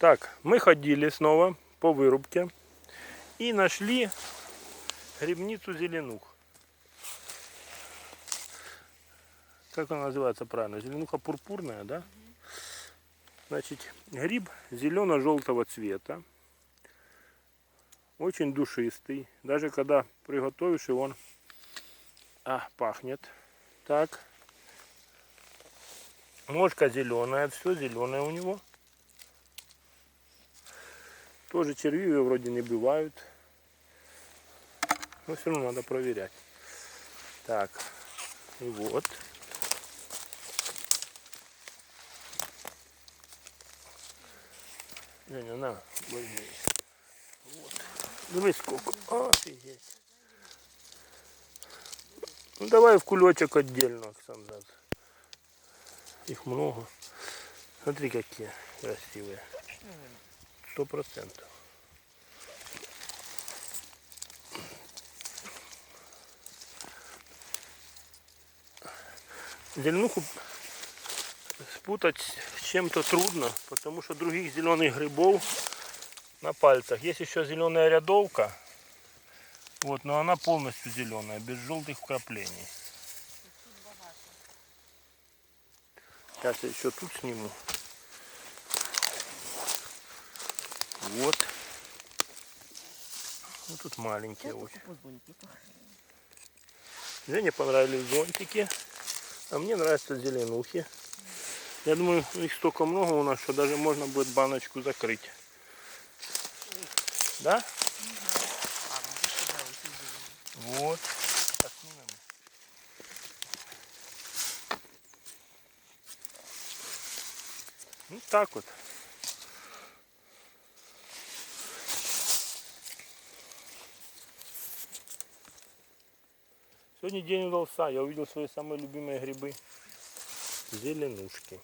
Так, мы ходили снова по вырубке и нашли грибницу зеленух. Как она называется правильно? Зеленуха пурпурная, да? Значит, гриб зелено-желтого цвета. Очень душистый. Даже когда приготовишь его, он пахнет. Так. Ножка зеленая, все зеленое у него. Тоже червивые вроде не бывают. Но все равно надо проверять. Так. И вот. Женя, на, возьми. Вот. Давай сколько. Офигеть. Ну давай в кулечек отдельно, Оксана. Их много. Смотри, какие красивые. 100%. Зеленуху спутать с чем-то трудно, потому что других зеленых грибов на пальцах. Есть еще зеленая рядовка, вот, но она полностью зеленая, без желтых вкраплений. Сейчас я еще тут сниму. Вот. Вот тут маленькие очень. Жене понравились зонтики, а мне нравятся зеленухи. Я думаю, их столько много у нас, что даже можно будет баночку закрыть. Да? Вот. Поснимем. Вот так вот. Сегодня день удался. Я увидел свои самые любимые грибы. Зеленушки.